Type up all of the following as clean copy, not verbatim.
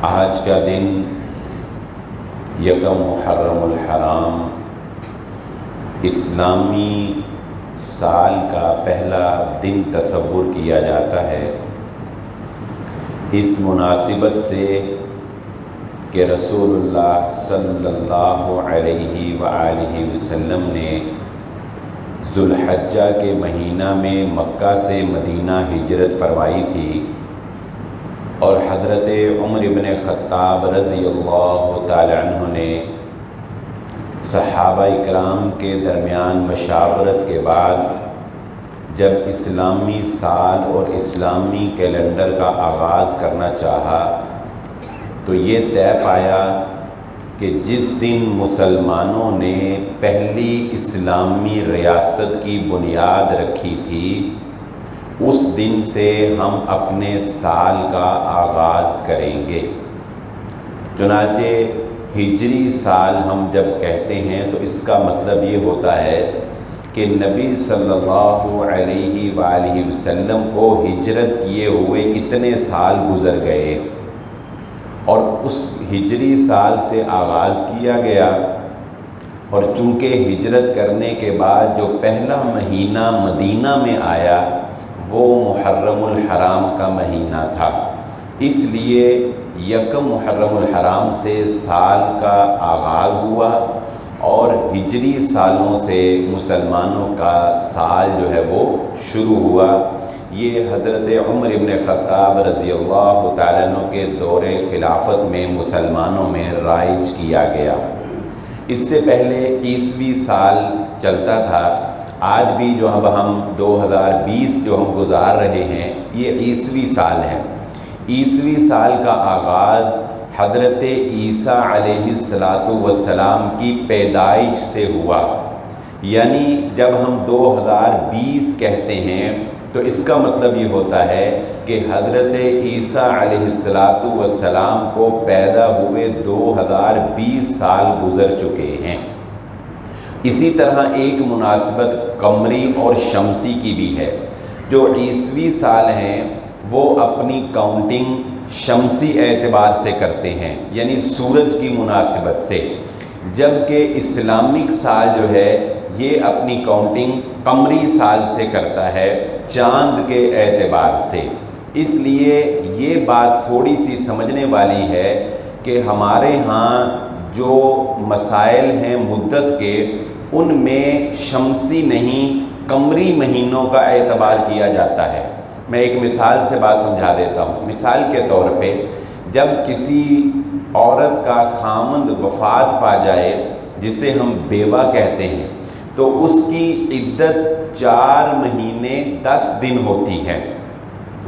آج کا دن یکم محرم الحرام اسلامی سال کا پہلا دن تصور کیا جاتا ہے، اس مناسبت سے کہ رسول اللہ صلی اللہ علیہ وآلہ وسلم نے ذوالحجہ کے مہینہ میں مکہ سے مدینہ ہجرت فرمائی تھی، اور حضرت عمر بن خطاب رضی اللہ تعالی عنہ نے صحابہ اکرام کے درمیان مشاورت کے بعد جب اسلامی سال اور اسلامی کیلنڈر کا آغاز کرنا چاہا تو یہ طے پایا کہ جس دن مسلمانوں نے پہلی اسلامی ریاست کی بنیاد رکھی تھی اس دن سے ہم اپنے سال کا آغاز کریں گے۔ چنانچہ ہجری سال ہم جب کہتے ہیں تو اس کا مطلب یہ ہوتا ہے کہ نبی صلی اللہ علیہ وآلہ وسلم کو ہجرت کیے ہوئے اتنے سال گزر گئے، اور اس ہجری سال سے آغاز کیا گیا، اور چونکہ ہجرت کرنے کے بعد جو پہلا مہینہ مدینہ میں آیا وہ محرم الحرام کا مہینہ تھا، اس لیے یکم محرم الحرام سے سال کا آغاز ہوا، اور ہجری سالوں سے مسلمانوں کا سال جو ہے وہ شروع ہوا۔ یہ حضرت عمر بن خطاب رضی اللہ تعالیٰ عنہ کے دور خلافت میں مسلمانوں میں رائج کیا گیا۔ اس سے پہلے عیسوی سال چلتا تھا۔ آج بھی جو اب ہم 2020 جو ہم گزار رہے ہیں یہ عیسوی سال ہے۔ عیسوی سال کا آغاز حضرت عیسیٰ علیہ السلام کی پیدائش سے ہوا، یعنی جب ہم 2020 کہتے ہیں تو اس کا مطلب یہ ہوتا ہے کہ حضرت عیسیٰ علیہ السلام کو پیدا ہوئے 2020 سال گزر چکے ہیں۔ اسی طرح ایک مناسبت قمری اور شمسی کی بھی ہے۔ جو عیسوی سال ہیں وہ اپنی کاؤنٹنگ شمسی اعتبار سے کرتے ہیں، یعنی سورج کی مناسبت سے، جبکہ اسلامک سال جو ہے یہ اپنی کاؤنٹنگ قمری سال سے کرتا ہے، چاند کے اعتبار سے۔ اس لیے یہ بات تھوڑی سی سمجھنے والی ہے کہ ہمارے ہاں جو مسائل ہیں مدت کے، ان میں شمسی نہیں قمری مہینوں کا اعتبار کیا جاتا ہے۔ میں ایک مثال سے بات سمجھا دیتا ہوں۔ مثال کے طور پہ جب کسی عورت کا خامند وفات پا جائے جسے ہم بیوہ کہتے ہیں تو اس کی عدت 4 مہینے 10 دن ہوتی ہے۔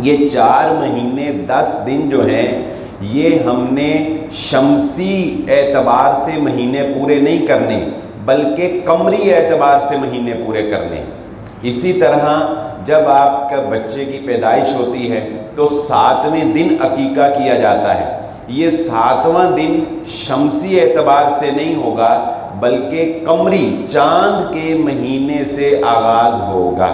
یہ 4 مہینے 10 دن جو ہیں یہ ہم نے شمسی اعتبار سے مہینے پورے نہیں کرنے بلکہ قمری اعتبار سے مہینے پورے کرنے۔ اسی طرح جب آپ کا بچے کی پیدائش ہوتی ہے تو 7ویں دن عقیقہ کیا جاتا ہے۔ یہ 7واں دن شمسی اعتبار سے نہیں ہوگا بلکہ قمری چاند کے مہینے سے آغاز ہوگا۔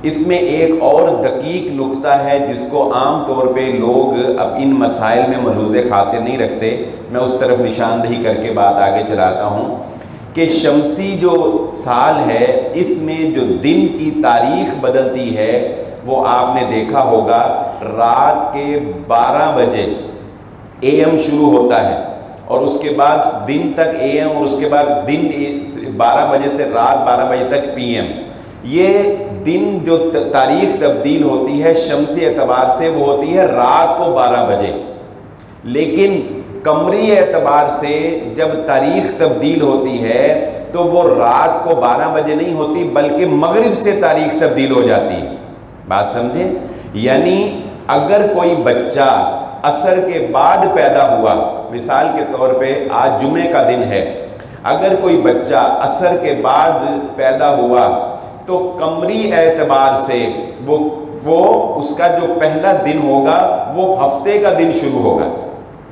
اس میں ایک اور دقیق نکتہ ہے جس کو عام طور پہ لوگ اب ان مسائل میں ملحوظ خاطر نہیں رکھتے، میں اس طرف نشاندہی کر کے بات آگے چلاتا ہوں کہ شمسی جو سال ہے اس میں جو دن کی تاریخ بدلتی ہے وہ آپ نے دیکھا ہوگا، رات کے 12 بجے AM شروع ہوتا ہے، اور اس کے بعد دن تک AM، اور اس کے بعد دن 12 بجے سے رات 12 بجے تک PM۔ یہ دن جو تاریخ تبدیل ہوتی ہے شمسی اعتبار سے وہ ہوتی ہے رات کو 12 بجے، لیکن قمری اعتبار سے جب تاریخ تبدیل ہوتی ہے تو وہ رات کو 12 بجے نہیں ہوتی بلکہ مغرب سے تاریخ تبدیل ہو جاتی ہے۔ بات سمجھیں؟ یعنی اگر کوئی بچہ عصر کے بعد پیدا ہوا، مثال کے طور پہ آج جمعے کا دن ہے، اگر کوئی بچہ عصر کے بعد پیدا ہوا تو قمری اعتبار سے وہ اس کا جو پہلا دن ہوگا وہ ہفتے کا دن شروع ہوگا۔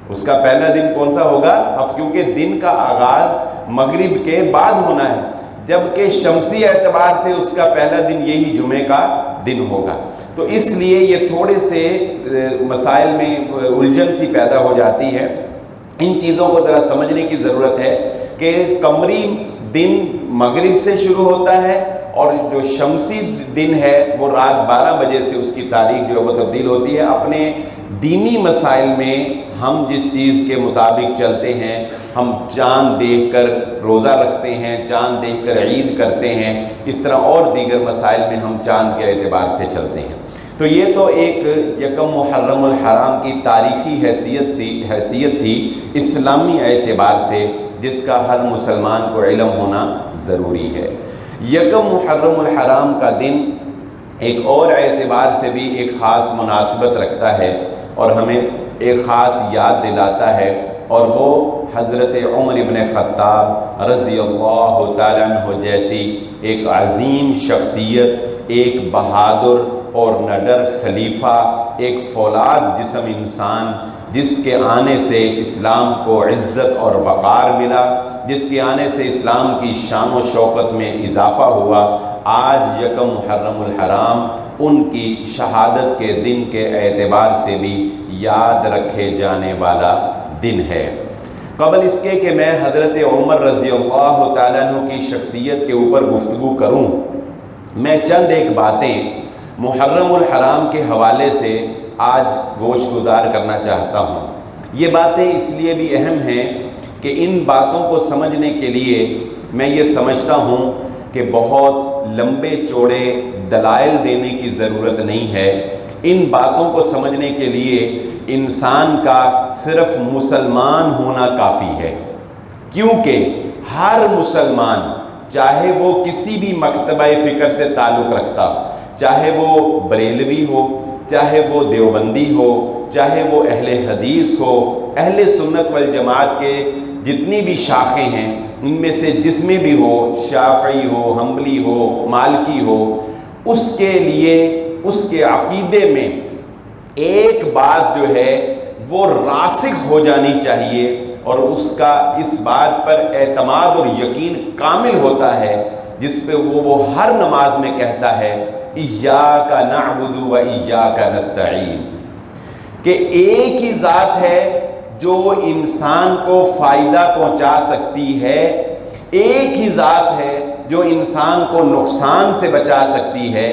اس کا پہلا دن کون سا ہوگا؟ کیونکہ دن کا آغاز مغرب کے بعد ہونا ہے، جبکہ شمسی اعتبار سے اس کا پہلا دن یہی جمعے کا دن ہوگا۔ تو اس لیے یہ تھوڑے سے مسائل میں الجھن سی پیدا ہو جاتی ہے۔ ان چیزوں کو ذرا سمجھنے کی ضرورت ہے کہ قمری دن مغرب سے شروع ہوتا ہے اور جو شمسی دن ہے وہ رات 12 بجے سے اس کی تاریخ جو ہے وہ تبدیل ہوتی ہے۔ اپنے دینی مسائل میں ہم جس چیز کے مطابق چلتے ہیں، ہم چاند دیکھ کر روزہ رکھتے ہیں، چاند دیکھ کر عید کرتے ہیں، اس طرح اور دیگر مسائل میں ہم چاند کے اعتبار سے چلتے ہیں۔ تو یہ تو ایک یکم محرم الحرام کی تاریخی حیثیت تھی اسلامی اعتبار سے، جس کا ہر مسلمان کو علم ہونا ضروری ہے۔ یکم محرم الحرام کا دن ایک اور اعتبار سے بھی ایک خاص مناسبت رکھتا ہے اور ہمیں ایک خاص یاد دلاتا ہے، اور وہ حضرت عمر ابن خطاب رضی اللہ تعالیٰ عنہ جیسی ایک عظیم شخصیت، ایک بہادر اور نڈر خلیفہ، ایک فولاد جسم انسان، جس کے آنے سے اسلام کو عزت اور وقار ملا، جس کے آنے سے اسلام کی شان و شوکت میں اضافہ ہوا، آج یکم محرم الحرام ان کی شہادت کے دن کے اعتبار سے بھی یاد رکھے جانے والا دن ہے۔ قبل اس کے کہ میں حضرت عمر رضی اللہ تعالیٰ عنہ کی شخصیت کے اوپر گفتگو کروں، میں چند ایک باتیں محرم الحرام کے حوالے سے آج گوش گزار کرنا چاہتا ہوں۔ یہ باتیں اس لیے بھی اہم ہیں کہ ان باتوں کو سمجھنے کے لیے میں یہ سمجھتا ہوں کہ بہت لمبے چوڑے دلائل دینے کی ضرورت نہیں ہے۔ ان باتوں کو سمجھنے کے لیے انسان کا صرف مسلمان ہونا کافی ہے، کیونکہ ہر مسلمان، چاہے وہ کسی بھی مکتبہ فکر سے تعلق رکھتا ہو، چاہے وہ بریلوی ہو، چاہے وہ دیوبندی ہو، چاہے وہ اہل حدیث ہو، اہل سنت والجماعت کے جتنی بھی شاخیں ہیں ان میں سے جس میں بھی ہو، شافعی ہو، حنبلی ہو، مالکی ہو، اس کے لیے اس کے عقیدے میں ایک بات جو ہے وہ راسخ ہو جانی چاہیے، اور اس کا اس بات پر اعتماد اور یقین کامل ہوتا ہے جس پہ وہ ہر نماز میں کہتا ہے ایاک نعبد و ایاک نستعین، کہ ایک ہی ذات ہے جو انسان کو فائدہ پہنچا سکتی ہے، ایک ہی ذات ہے جو انسان کو نقصان سے بچا سکتی ہے،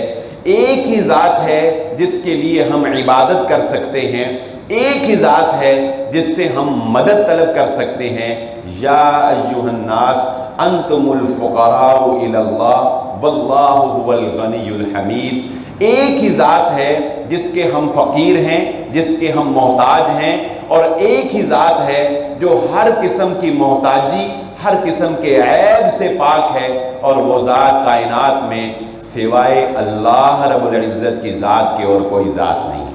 ایک ہی ذات ہے جس کے لیے ہم عبادت کر سکتے ہیں، ایک ہی ذات ہے جس سے ہم مدد طلب کر سکتے ہیں۔ یا ایھا الناس انتم الفقراء الی اللہ واللہ هو الغنی الحمید، ایک ہی ذات ہے جس کے ہم فقیر ہیں، جس کے ہم محتاج ہیں، اور ایک ہی ذات ہے جو ہر قسم کی محتاجی، ہر قسم کے عیب سے پاک ہے، اور وہ ذات کائنات میں سوائے اللہ رب العزت کی ذات کے اور کوئی ذات نہیں ہے۔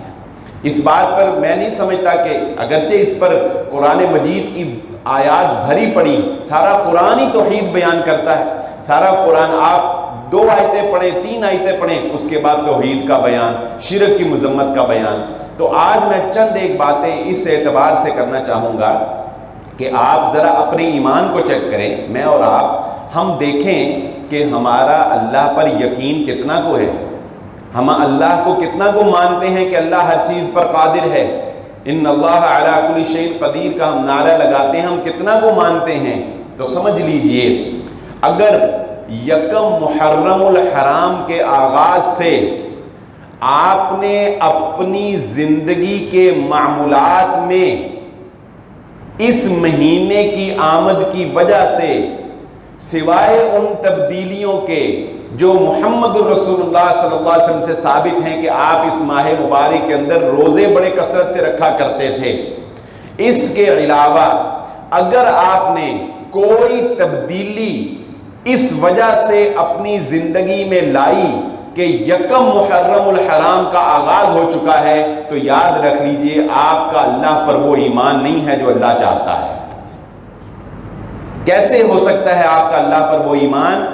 اس بات پر میں نہیں سمجھتا کہ اگرچہ اس پر قرآن مجید کی آیات بھری پڑی، سارا قرآن ہی توحید بیان کرتا ہے، سارا قرآن آپ 2 آیتیں پڑھیں، 3 آیتیں پڑھیں، اس کے بعد توحید کا بیان، شرک کی مذمت کا بیان۔ تو آج میں چند ایک باتیں اس اعتبار سے کرنا چاہوں گا کہ آپ ذرا اپنے ایمان کو چیک کریں، میں اور آپ، ہم دیکھیں کہ ہمارا اللہ پر یقین کتنا کو ہے، ہم اللہ کو کتنا کو مانتے ہیں کہ اللہ ہر چیز پر قادر ہے، ان اللہ علی کل شیء قدیر کا ہم نعرہ لگاتے ہیں، ہم کتنا کو مانتے ہیں۔ تو سمجھ لیجئے، اگر یکم محرم الحرام کے آغاز سے آپ نے اپنی زندگی کے معمولات میں اس مہینے کی آمد کی وجہ سے سوائے ان تبدیلیوں کے جو محمد الرسول اللہ صلی اللہ علیہ وسلم سے ثابت ہیں کہ آپ اس ماہ مبارک کے اندر روزے بڑے کثرت سے رکھا کرتے تھے، اس کے علاوہ اگر آپ نے کوئی تبدیلی اس وجہ سے اپنی زندگی میں لائی کہ یکم محرم الحرام کا آغاز ہو چکا ہے، تو یاد رکھ لیجئے آپ کا اللہ پر وہ ایمان نہیں ہے جو اللہ چاہتا ہے۔ کیسے ہو سکتا ہے آپ کا اللہ پر وہ ایمان؟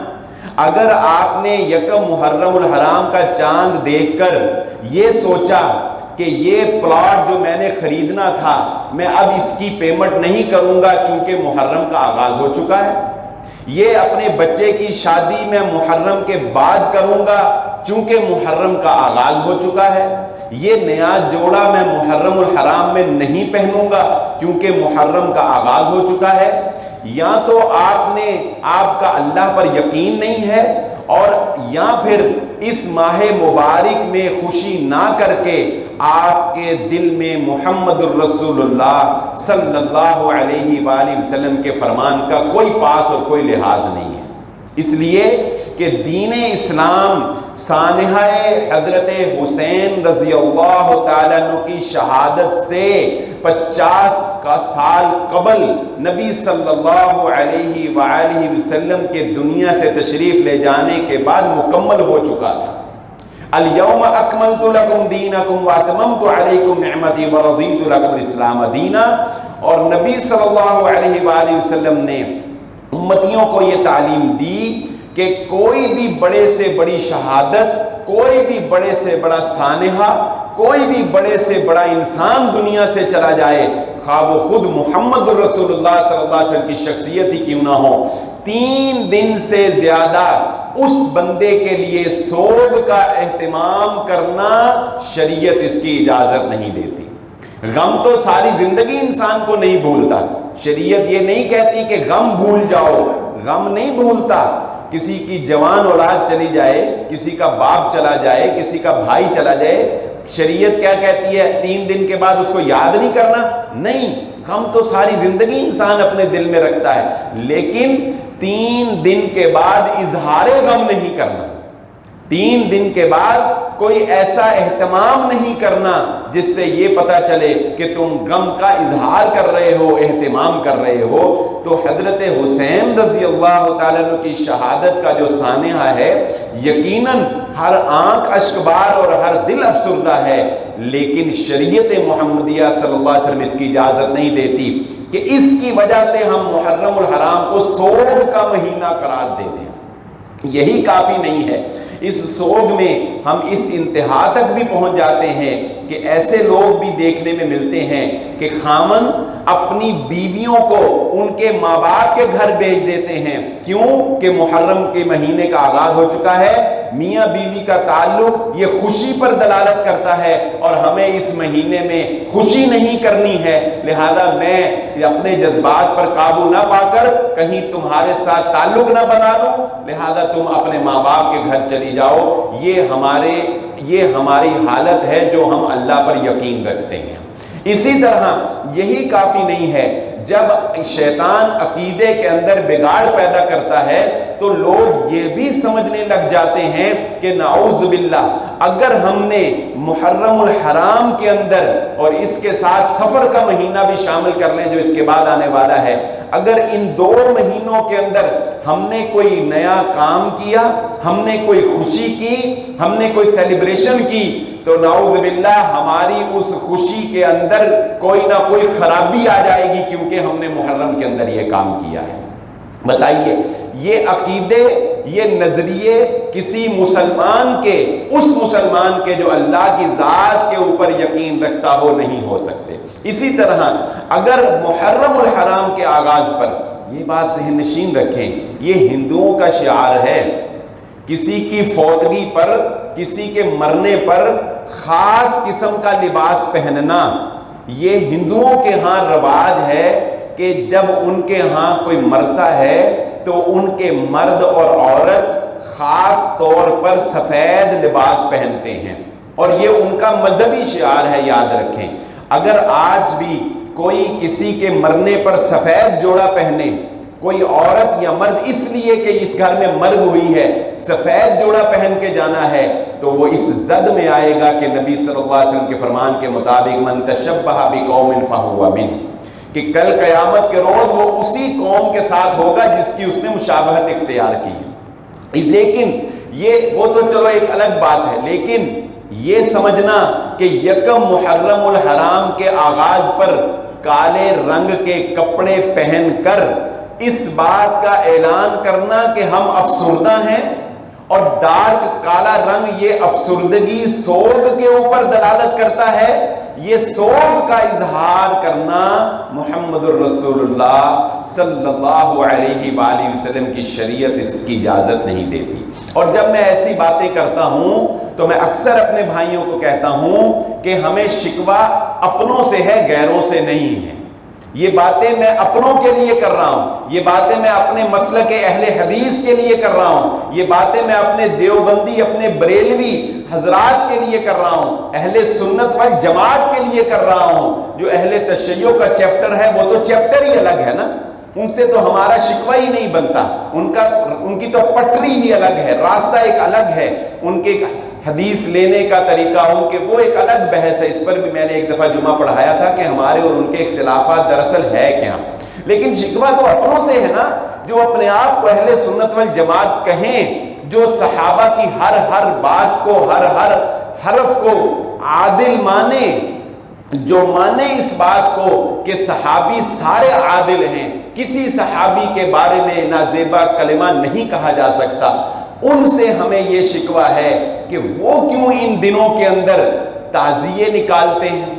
اگر آپ نے یکم محرم الحرام کا چاند دیکھ کر یہ سوچا کہ یہ پلاٹ جو میں نے خریدنا تھا میں اب اس کی پیمنٹ نہیں کروں گا چونکہ محرم کا آغاز ہو چکا ہے، یہ اپنے بچے کی شادی میں محرم کے بعد کروں گا چونکہ محرم کا آغاز ہو چکا ہے، یہ نیا جوڑا میں محرم الحرام میں نہیں پہنوں گا کیونکہ محرم کا آغاز ہو چکا ہے، یا تو آپ کا اللہ پر یقین نہیں ہے، اور یا پھر اس ماہ مبارک میں خوشی نہ کر کے آپ کے دل میں محمد الرسول اللہ صلی اللہ علیہ وآلہ وسلم کے فرمان کا کوئی پاس اور کوئی لحاظ نہیں ہے۔ اس لیے کہ دین اسلام سانحہ حضرت حسین رضی اللہ تعالیٰ عنہ کی شہادت سے 50 کا سال قبل نبی صلی اللہ علیہ وآلہ وسلم کے دنیا سے تشریف لے جانے کے بعد مکمل ہو چکا تھا۔ الیوم اکملت لکم دینکم واتممت علیکم نعمتی ورضیت لکم الاسلام دینا، اور نبی صلی اللہ علیہ وآلہ وسلم نے امتیوں کو یہ تعلیم دی کہ کوئی بھی بڑے سے بڑی شہادت، کوئی بھی بڑے سے بڑا سانحہ، کوئی بھی بڑے سے بڑا انسان دنیا سے چلا جائے، خواہ وہ خود محمد الرسول اللہ صلی اللہ علیہ وسلم کی شخصیت ہی کیوں نہ ہو، 3 دن سے زیادہ اس بندے کے لیے سوگ کا اہتمام کرنا شریعت اس کی اجازت نہیں دیتی۔ غم تو ساری زندگی انسان کو نہیں بھولتا، شریعت یہ نہیں کہتی کہ غم بھول جاؤ، غم نہیں بھولتا۔ کسی کی جوان اولاد چلی جائے، کسی کا باپ چلا جائے، کسی کا بھائی چلا جائے، شریعت کیا کہتی ہے؟ 3 دن کے بعد اس کو یاد نہیں کرنا؟ نہیں، غم تو ساری زندگی انسان اپنے دل میں رکھتا ہے، لیکن 3 دن کے بعد اظہار غم نہیں کرنا، 3 دن کے بعد کوئی ایسا اہتمام نہیں کرنا جس سے یہ پتہ چلے کہ تم غم کا اظہار کر رہے ہو، اہتمام کر رہے ہو۔ تو حضرت حسین رضی اللہ تعالیٰ عنہ کی شہادت کا جو سانحہ ہے، یقیناً ہر آنکھ اشکبار اور ہر دل افسردہ ہے، لیکن شریعت محمدیہ صلی اللہ علیہ وسلم اس کی اجازت نہیں دیتی کہ اس کی وجہ سے ہم محرم الحرام کو سوگ کا مہینہ قرار دے دیں۔ یہی کافی نہیں ہے، اس سوگ میں ہم اس انتہا تک بھی پہنچ جاتے ہیں کہ ایسے لوگ بھی دیکھنے میں ملتے ہیں کہ خامن اپنی بیویوں کو ان کے ماں باپ کے گھر بھیج دیتے ہیں، کیوں کہ محرم کے مہینے کا آغاز ہو چکا ہے، میاں بیوی کا تعلق یہ خوشی پر دلالت کرتا ہے اور ہمیں اس مہینے میں خوشی نہیں کرنی ہے، لہذا میں اپنے جذبات پر قابو نہ پا کر کہیں تمہارے ساتھ تعلق نہ بنا لوں، لہذا تم اپنے ماں باپ کے گھر چلی جاؤ۔ یہ ہماری حالت ہے جو ہم اللہ پر یقین رکھتے ہیں۔ اسی طرح یہی کافی نہیں ہے، جب شیطان عقیدے کے اندر بگاڑ پیدا کرتا ہے تو لوگ یہ بھی سمجھنے لگ جاتے ہیں کہ نعوذ باللہ اگر ہم نے محرم الحرام کے اندر اور اس کے ساتھ سفر کا مہینہ بھی شامل کر لیں جو اس کے بعد آنے والا ہے، اگر ان 2 مہینوں کے اندر ہم نے کوئی نیا کام کیا، ہم نے کوئی خوشی کی، ہم نے کوئی سیلیبریشن کی، تو نعوذ باللہ ہماری اس خوشی کے اندر کوئی نہ کوئی خرابی آ جائے گی کیونکہ ہم نے محرم کے اندر یہ کام کیا ہے۔ بتائیے، یہ عقیدے، یہ نظریے کسی مسلمان کے، اس مسلمان کے جو اللہ کی ذات کے اوپر یقین رکھتا ہو، نہیں ہو سکتے۔ اسی طرح اگر محرم الحرام کے آغاز پر یہ بات ذہن نشین رکھیں، یہ ہندوؤں کا شعار ہے، کسی کی فوتگی پر، کسی کے مرنے پر خاص قسم کا لباس پہننا، یہ ہندوؤں کے ہاں رواج ہے کہ جب ان کے ہاں کوئی مرتا ہے تو ان کے مرد اور عورت خاص طور پر سفید لباس پہنتے ہیں، اور یہ ان کا مذہبی شعار ہے، یاد رکھیں۔ اگر آج بھی کوئی کسی کے مرنے پر سفید جوڑا پہنے، کوئی عورت یا مرد اس لیے کہ اس گھر میں مرگ ہوئی ہے سفید جوڑا پہن کے جانا ہے، تو وہ اس زد میں آئے گا کہ نبی صلی اللہ علیہ وسلم کے فرمان کے مطابق من تشبہ بقوم فہو منہ، کہ کل قیامت کے روز وہ اسی قوم کے ساتھ ہوگا جس کی اس نے مشابہت اختیار کی ہے۔ لیکن وہ تو چلو ایک الگ بات ہے، لیکن یہ سمجھنا کہ یکم محرم الحرام کے آغاز پر کالے رنگ کے کپڑے پہن کر اس بات کا اعلان کرنا کہ ہم افسردہ ہیں اور ڈارک کالا رنگ یہ افسردگی سوگ کے اوپر دلالت کرتا ہے، یہ سوگ کا اظہار کرنا محمد الرسول اللہ صلی اللہ علیہ وآلہ وسلم کی شریعت اس کی اجازت نہیں دیتی۔ اور جب میں ایسی باتیں کرتا ہوں تو میں اکثر اپنے بھائیوں کو کہتا ہوں کہ ہمیں شکوہ اپنوں سے ہے، غیروں سے نہیں ہے۔ یہ باتیں میں اپنوں کے لیے کر رہا ہوں، یہ باتیں میں اپنے مسلک اہل حدیث کے لیے کر رہا ہوں، یہ باتیں میں اپنے دیوبندی، اپنے بریلوی حضرات کے لیے کر رہا ہوں، اہل سنت والجماعت کے لیے کر رہا ہوں۔ جو اہل تشیع کا چیپٹر ہے وہ تو چیپٹر ہی الگ ہے نا، ان سے تو ہمارا شکوہ ہی نہیں بنتا، ان کی تو پٹری ہی الگ ہے، راستہ ایک الگ ہے، ان کے حدیث لینے کا طریقہ، ان کے وہ ایک الگ بحث ہے۔ اس پر بھی میں نے ایک دفعہ جمعہ پڑھایا تھا کہ ہمارے اور ان کے اختلافات دراصل ہے کیا، لیکن شکوہ تو اپنوں سے ہے نا، جو اپنے آپ کو اہل سنت والجماعت کہیں، جو صحابہ کی ہر بات کو، ہر حرف کو عادل مانے، جو مانے اس بات کو کہ صحابی سارے عادل ہیں، کسی صحابی کے بارے میں نازیبا کلمہ نہیں کہا جا سکتا، ان سے ہمیں یہ شکوہ ہے کہ وہ کیوں ان دنوں کے اندر تعزیے نکالتے ہیں۔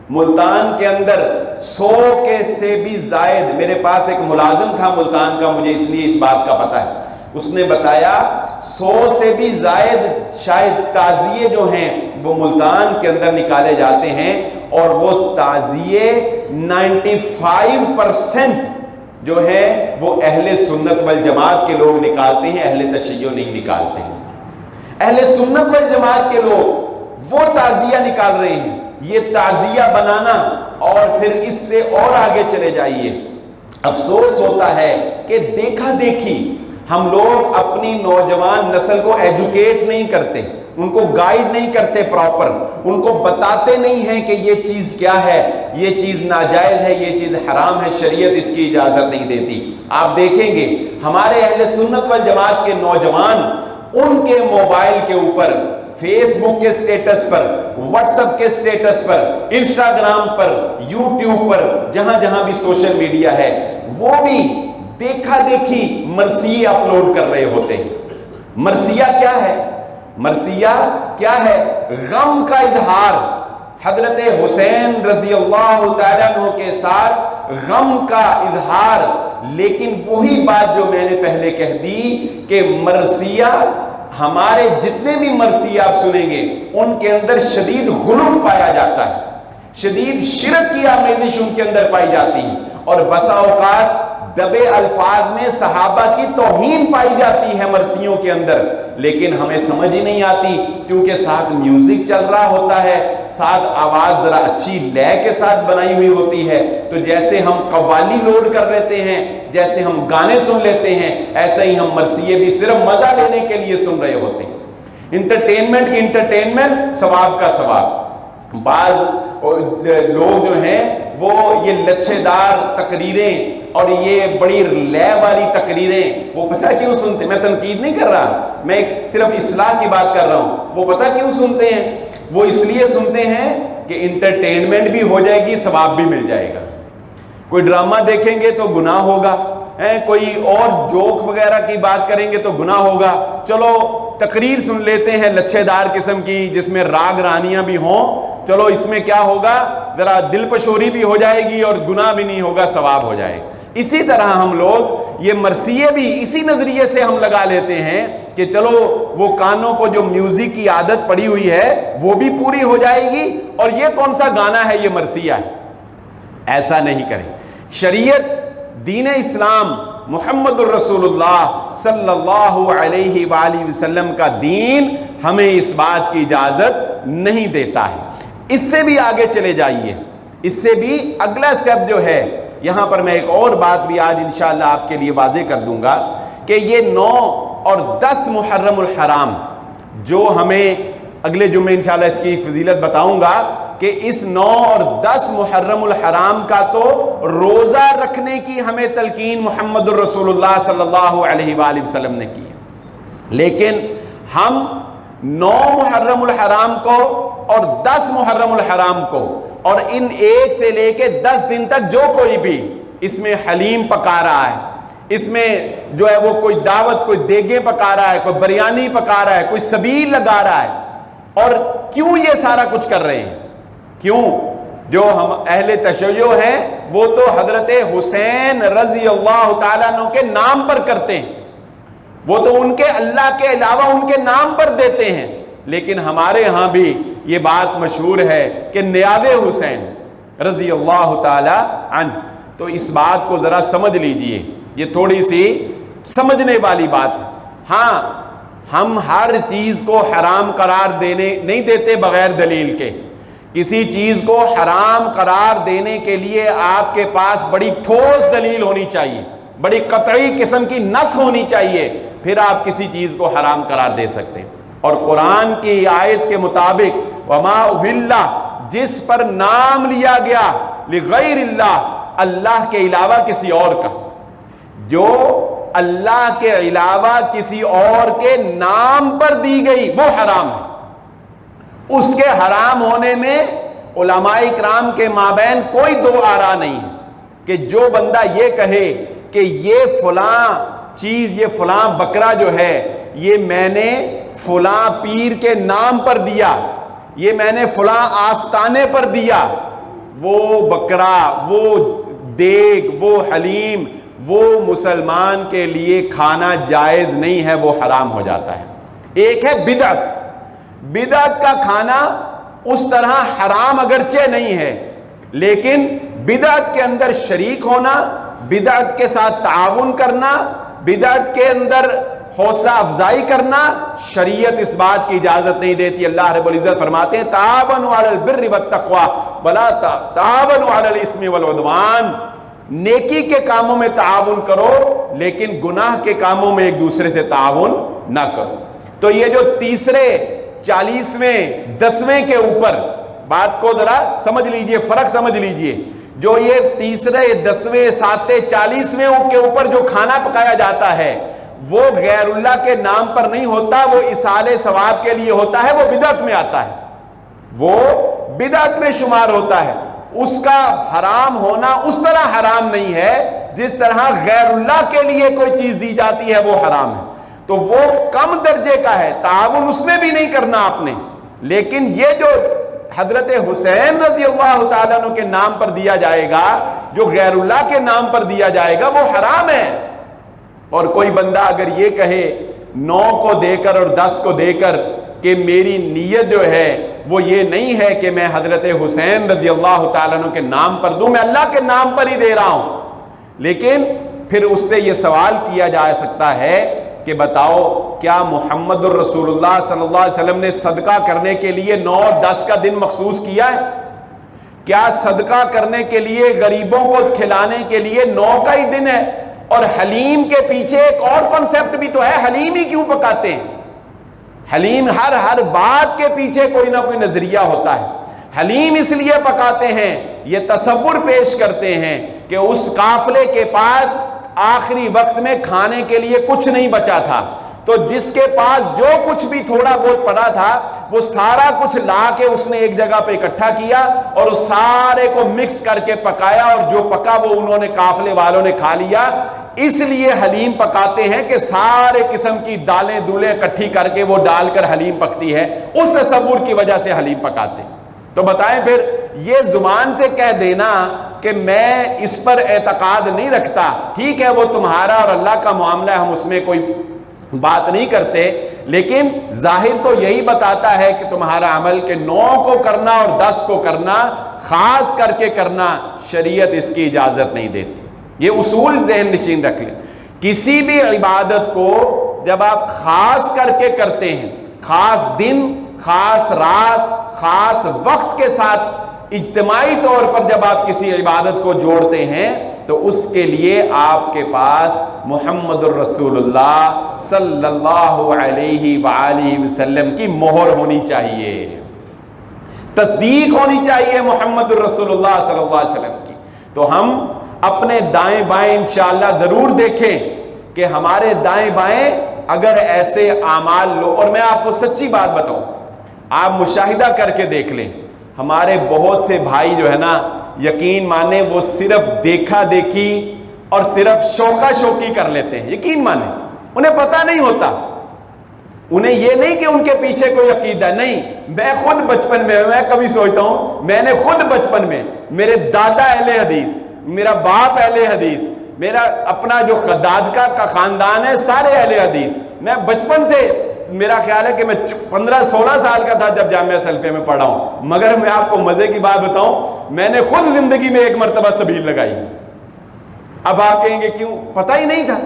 ملتان کے اندر 100 کے سے بھی زائد، میرے پاس ایک ملازم تھا ملتان کا، مجھے اس لیے اس بات کا پتہ ہے، اس نے بتایا 100 سے بھی زائد شاید تعزیے جو ہیں وہ ملتان کے اندر نکالے جاتے ہیں، اور وہ تعزیے 95% جو ہے وہ اہل سنت والجماعت کے لوگ نکالتے ہیں، اہل تشیع نہیں نکالتے ہیں۔ اہل سنت والجماعت کے لوگ وہ تعزیہ نکال رہے ہیں۔ یہ تعزیہ بنانا، اور پھر اس سے اور آگے چلے جائیے، افسوس ہوتا ہے کہ دیکھا دیکھی ہم لوگ اپنی نوجوان نسل کو ایجوکیٹ نہیں کرتے، ان کو گائیڈ نہیں کرتے پراپر، ان کو بتاتے نہیں ہیں کہ یہ چیز کیا ہے، یہ چیز ناجائز ہے، یہ چیز حرام ہے، شریعت اس کی اجازت نہیں دیتی۔ آپ دیکھیں گے ہمارے اہل سنت والجماعت کے نوجوان ان کے موبائل کے اوپر، فیس بک کے سٹیٹس پر، واٹس ایپ کے سٹیٹس پر، انسٹاگرام پر، یوٹیوب پر، جہاں جہاں بھی سوشل میڈیا ہے، وہ بھی دیکھا دیکھی مرثیے اپلوڈ کر رہے ہوتے ہیں۔ مرثیہ کیا ہے؟ مرثیہ کیا ہے؟ غم کا اظہار، حضرت حسین رضی اللہ تعالیٰ عنہ کے ساتھ غم کا اظہار۔ لیکن وہی بات جو میں نے پہلے کہہ دی کہ مرثیہ، ہمارے جتنے بھی مرثیہ آپ سنیں گے ان کے اندر شدید غلو پایا جاتا ہے، شدید شرک کی آمیزش ان کے اندر پائی جاتی ہے، اور بسا اوقات دبے الفاظ میں صحابہ کی توہین پائی جاتی ہے مرثیوں کے اندر، لیکن ہمیں سمجھ ہی نہیں آتی، کیونکہ ساتھ میوزک چل رہا ہوتا ہے، ساتھ آواز ذرا اچھی لے کے ساتھ بنائی ہوئی ہوتی ہے، تو جیسے ہم قوالی لوڈ کر لیتے ہیں، جیسے ہم گانے سن لیتے ہیں، ایسا ہی ہم مرثیے بھی صرف مزہ لینے کے لیے سن رہے ہوتے ہیں۔ انٹرٹینمنٹ کی انٹرٹینمنٹ، ثواب کا ثواب۔ بعض لوگ جو ہیں وہ یہ لچھے دار تقریریں اور یہ بڑی لے والی تقریریں، وہ پتہ کیوں سنتے ہیں؟ میں تنقید نہیں کر رہا، میں ایک صرف اصلاح کی بات کر رہا ہوں۔ وہ پتہ کیوں سنتے ہیں؟ وہ اس لیے سنتے ہیں کہ انٹرٹینمنٹ بھی ہو جائے گی، ثواب بھی مل جائے گا۔ کوئی ڈرامہ دیکھیں گے تو گناہ ہوگا، کوئی اور جوک وغیرہ کی بات کریں گے تو گناہ ہوگا، چلو تقریر سن لیتے ہیں لچھے دار قسم کی جس میں راگ رانیاں بھی ہوں، چلو اس میں کیا ہوگا، ذرا دل پشوری بھی ہو جائے گی اور گناہ بھی نہیں ہوگا، ثواب ہو جائے گا۔ اسی طرح ہم لوگ یہ مرثیے بھی اسی نظریے سے ہم لگا لیتے ہیں کہ چلو وہ کانوں کو جو میوزک کی عادت پڑی ہوئی ہے وہ بھی پوری ہو جائے گی، اور یہ کون سا گانا ہے، یہ مرثیہ ہے۔ ایسا نہیں کریں۔ شریعت، دین اسلام، محمد الرسول اللہ صلی اللہ علیہ وآلہ وسلم کا دین ہمیں اس بات کی اجازت نہیں دیتا ہے۔ اس سے بھی آگے چلے جائیے، اس سے بھی اگلا سٹیپ جو ہے، یہاں پر میں ایک اور بات بھی آج انشاءاللہ آپ کے لیے واضح کر دوں گا کہ یہ 9 اور 10 محرم الحرام جو ہمیں اگلے جمعے انشاءاللہ اس کی فضیلت بتاؤں گا کہ اس 9 اور 10 محرم الحرام کا تو روزہ رکھنے کی ہمیں تلقین محمد الرسول اللہ صلی اللہ علیہ وآلہ وسلم نے کی ہے، لیکن ہم 9 محرم الحرام کو اور 10 محرم الحرام کو اور ان 1 سے لے کے 10 دن تک جو کوئی بھی اس میں حلیم پکا رہا ہے، اس میں جو ہے وہ کوئی دعوت، کوئی دیگیں پکا رہا ہے، کوئی بریانی پکا رہا ہے، کوئی سبیل لگا رہا ہے. اور کیوں یہ سارا کچھ کر رہے ہیں؟ کیوں؟ جو ہم اہل تشیع ہیں وہ تو حضرت حسین رضی اللہ تعالیٰ عنہ کے نام پر کرتے ہیں، وہ تو ان کے اللہ کے علاوہ ان کے نام پر دیتے ہیں. لیکن ہمارے ہاں بھی یہ بات مشہور ہے کہ نیاز حسین رضی اللہ تعالیٰ عنہ. تو اس بات کو ذرا سمجھ لیجئے، یہ تھوڑی سی سمجھنے والی بات ہے. ہاں ہم ہر چیز کو حرام قرار نہیں دیتے بغیر دلیل کے. کسی چیز کو حرام قرار دینے کے لیے آپ کے پاس بڑی ٹھوس دلیل ہونی چاہیے، بڑی قطعی قسم کی نص ہونی چاہیے، پھر آپ کسی چیز کو حرام قرار دے سکتے ہیں. اور قرآن کی آیت کے مطابق وما اہل، جس پر نام لیا گیا لغیر اللہ، اللہ کے علاوہ کسی اور کا، جو اللہ کے علاوہ کسی اور کے نام پر دی گئی وہ حرام ہے. اس کے حرام ہونے میں علماء کرام کے مابین کوئی دو آرا نہیں ہے کہ جو بندہ یہ کہے کہ یہ فلاں چیز، یہ فلاں بکرا جو ہے یہ میں نے فلاں پیر کے نام پر دیا، یہ میں نے فلاں آستانے پر دیا، وہ بکرا، وہ دیگ، وہ حلیم، وہ مسلمان کے لیے کھانا جائز نہیں ہے، وہ حرام ہو جاتا ہے. ایک ہے بدعت. بدعت کا کھانا اس طرح حرام اگرچہ نہیں ہے، لیکن بدعت کے اندر شریک ہونا، بدعت کے ساتھ تعاون کرنا، بدعت کے اندر حوصلہ افزائی کرنا، شریعت اس بات کی اجازت نہیں دیتی. اللہ رب العزت فرماتے ہیں تعاونوا علی البر والتقوی ولا تعاونوا علی الاثم والعدوان. نیکی کے کاموں میں تعاون کرو لیکن گناہ کے کاموں میں ایک دوسرے سے تعاون نہ کرو. تو یہ جو تیسرے 40ویں 10ویں کے اوپر بات کو ذرا سمجھ لیجئے، فرق سمجھ لیجئے. جو یہ تیسرے 10ویں 7ویں 40ویں کے اوپر جو کھانا پکایا جاتا ہے وہ غیر اللہ کے نام پر نہیں ہوتا، وہ اصالِ ثواب کے لیے ہوتا ہے، وہ بدعت میں آتا ہے، وہ بدعت میں شمار ہوتا ہے. اس کا حرام ہونا اس طرح حرام نہیں ہے جس طرح غیر اللہ کے لیے کوئی چیز دی جاتی ہے وہ حرام ہے. تو وہ کم درجے کا ہے، تعاون اس میں بھی نہیں کرنا آپ نے. لیکن یہ جو حضرت حسین رضی اللہ تعالیٰ عنہ کے نام پر دیا جائے گا، جو غیر اللہ کے نام پر دیا جائے گا، وہ حرام ہے. اور کوئی بندہ اگر یہ کہے 9 کو دے کر اور 10 کو دے کر کہ میری نیت جو ہے وہ یہ نہیں ہے کہ میں حضرت حسین رضی اللہ تعالیٰ عنہ کے نام پر دوں، میں اللہ کے نام پر ہی دے رہا ہوں. لیکن پھر اس سے یہ سوال کیا جا سکتا ہے کہ بتاؤ کیا محمد الرسول اللہ صلی اللہ علیہ وسلم نے صدقہ کرنے کے لیے 9 اور 10 کا دن مخصوص کیا ہے؟ کیا صدقہ کرنے کے لیے، غریبوں کو کھلانے کے لیے 9 کا ہی دن ہے؟ اور حلیم کے پیچھے ایک اور کنسیپٹ بھی تو ہے، حلیم ہی کیوں پکاتے ہیں؟ حلیم ہر بات کے پیچھے کوئی نہ کوئی نظریہ ہوتا ہے. حلیم اس لیے پکاتے ہیں، یہ تصور پیش کرتے ہیں کہ اس قافلے کے پاس آخری وقت میں کھانے کے لیے کچھ نہیں بچا تھا، تو جس کے پاس جو کچھ بھی تھوڑا بہت پڑا تھا وہ سارا کچھ لا کے اس نے ایک جگہ پہ اکٹھا کیا اور اس سارے کو مکس کر کے پکایا، اور جو پکا وہ انہوں نے قافلے والوں نے کھا لیا. اس لیے حلیم پکاتے ہیں کہ سارے قسم کی دالیں دولیں اکٹھی کر کے وہ ڈال کر حلیم پکتی ہے، اس تصور کی وجہ سے حلیم پکاتے ہیں. تو بتائیں پھر یہ زبان سے کہہ دینا کہ میں اس پر اعتقاد نہیں رکھتا، ٹھیک ہے وہ تمہارا اور اللہ کا معاملہ ہے، ہم اس میں کوئی بات نہیں کرتے، لیکن ظاہر تو یہی بتاتا ہے کہ تمہارا عمل کہ 9 کو کرنا اور 10 کو کرنا، خاص کر کے کرنا، شریعت اس کی اجازت نہیں دیتی. یہ اصول ذہن نشین رکھ لیں. کسی بھی عبادت کو جب آپ خاص کر کے کرتے ہیں، خاص دن، خاص رات، خاص وقت کے ساتھ اجتماعی طور پر جب آپ کسی عبادت کو جوڑتے ہیں تو اس کے لیے آپ کے پاس محمد الرسول اللہ صلی اللہ علیہ وآلہ وسلم کی مہر ہونی چاہیے، تصدیق ہونی چاہیے محمد الرسول اللہ صلی اللہ علیہ وسلم کی. تو ہم اپنے دائیں بائیں انشاءاللہ ضرور دیکھیں کہ ہمارے دائیں بائیں اگر ایسے اعمال لو، اور میں آپ کو سچی بات بتاؤں، آپ مشاہدہ کر کے دیکھ لیں، ہمارے بہت سے بھائی جو ہے نا، یقین مانیں وہ صرف دیکھا دیکھی اور صرف شوقہ شوقی کر لیتے ہیں. یقین مانیں انہیں پتہ نہیں ہوتا, انہیں یہ نہیں کہ ان کے پیچھے کوئی عقیدہ نہیں. میں خود بچپن میں کبھی سوچتا ہوں, میں نے خود بچپن میں, میرے دادا اہل حدیث, میرا باپ اہل حدیث, میرا اپنا جو دادکا کا خاندان ہے سارے اہل حدیث. میں بچپن سے, میرا خیال ہے کہ میں 15-16 سال کا تھا جب جامعہ سلفیہ میں پڑھا ہوں. مگر میں آپ کو مزے کی بات بتاؤں, میں نے خود زندگی میں ایک مرتبہ سبیل لگائی. اب آپ کہیں گے کیوں؟ پتہ ہی نہیں تھا.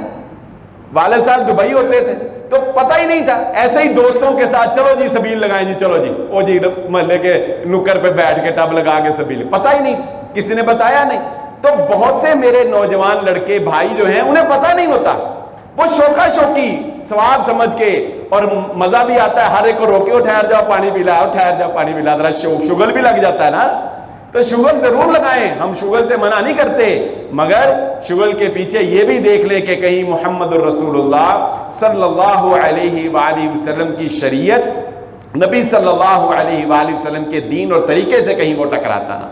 والد صاحب دبئی ہوتے تھے تو پتہ ہی نہیں تھا, ایسے ہی دوستوں کے ساتھ چلو جی سبیل لگائیں جی, چلو جی او جی محلے کے نکر پہ بیٹھ کے ٹب لگا کے سبیل, پتہ ہی نہیں تھا, کسی نے بتایا نہیں. تو بہت سے میرے نوجوان لڑکے بھائی جو ہیں انہیں پتہ نہیں ہوتا, وہ شوقہ شوقی ثواب سمجھ کے, اور مزہ بھی آتا ہے ہر ایک کو روکے, ٹھہر جاؤ پانی پلا, ٹھہر جاؤ پانی پلا, ذرا شغل بھی لگ جاتا ہے نا. تو شغل ضرور لگائیں, ہم شغل سے منع نہیں کرتے, مگر شغل کے پیچھے یہ بھی دیکھ لیں کہ کہیں محمد الرسول اللہ صلی اللہ علیہ وآلہ وسلم کی شریعت, نبی صلی اللہ علیہ وآلہ وسلم کے دین اور طریقے سے کہیں وہ ٹکراتا نہ.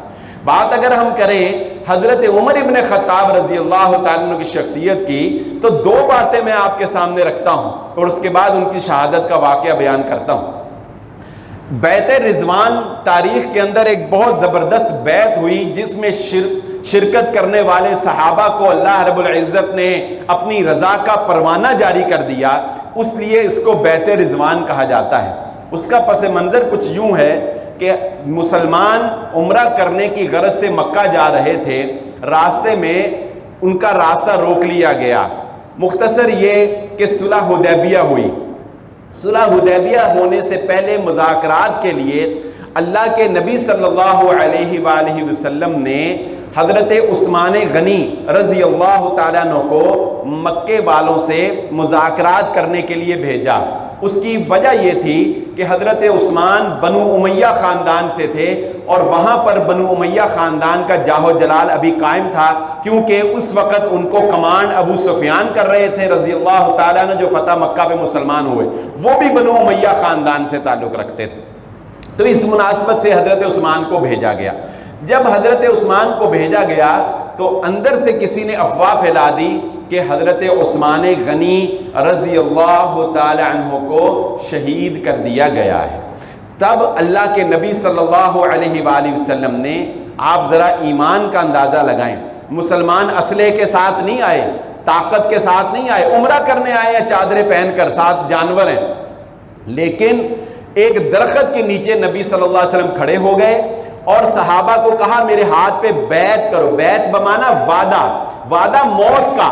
بات اگر ہم کریں حضرت عمر ابن خطاب رضی اللہ تعالیٰ عنہ کی شخصیت کی, تو 2 باتیں میں آپ کے سامنے رکھتا ہوں اور اس کے بعد ان کی شہادت کا واقعہ بیان کرتا ہوں. بیعت رضوان تاریخ کے اندر ایک بہت زبردست بیعت ہوئی جس میں شرکت کرنے والے صحابہ کو اللہ رب العزت نے اپنی رضا کا پروانہ جاری کر دیا, اس لیے اس کو بیعت رضوان کہا جاتا ہے. اس کا پس منظر کچھ یوں ہے کہ مسلمان عمرہ کرنے کی غرض سے مکہ جا رہے تھے, راستے میں ان کا راستہ روک لیا گیا. مختصر یہ کہ صلح حدیبیہ ہوئی. صلح حدیبیہ ہونے سے پہلے مذاکرات کے لیے اللہ کے نبی صلی اللہ علیہ وآلہ وسلم نے حضرت عثمان غنی رضی اللہ تعالیٰ عنہ کو مکے والوں سے مذاکرات کرنے کے لیے بھیجا. اس کی وجہ یہ تھی کہ حضرت عثمان بنو امیہ خاندان سے تھے, اور وہاں پر بنو امیہ خاندان کا جاہ و جلال ابھی قائم تھا, کیونکہ اس وقت ان کو کمانڈ ابو سفیان کر رہے تھے رضی اللہ تعالیٰ عنہ, جو فتح مکہ پہ مسلمان ہوئے, وہ بھی بنو امیہ خاندان سے تعلق رکھتے تھے. تو اس مناسبت سے حضرت عثمان کو بھیجا گیا. جب حضرت عثمان کو بھیجا گیا تو اندر سے کسی نے افواہ پھیلا دی کہ حضرت عثمان غنی رضی اللہ تعالی عنہ کو شہید کر دیا گیا ہے. تب اللہ کے نبی صلی اللہ علیہ وآلہ وسلم نے, آپ ذرا ایمان کا اندازہ لگائیں, مسلمان اسلحے کے ساتھ نہیں آئے, طاقت کے ساتھ نہیں آئے, عمرہ کرنے آئے ہیں چادریں پہن کر, ساتھ جانور ہیں, لیکن ایک درخت کے نیچے نبی صلی اللہ علیہ وسلم کھڑے ہو گئے اور صحابہ کو کہا میرے ہاتھ پہ بیعت کرو. بیعت بمانا وعدہ, وعدہ موت کا,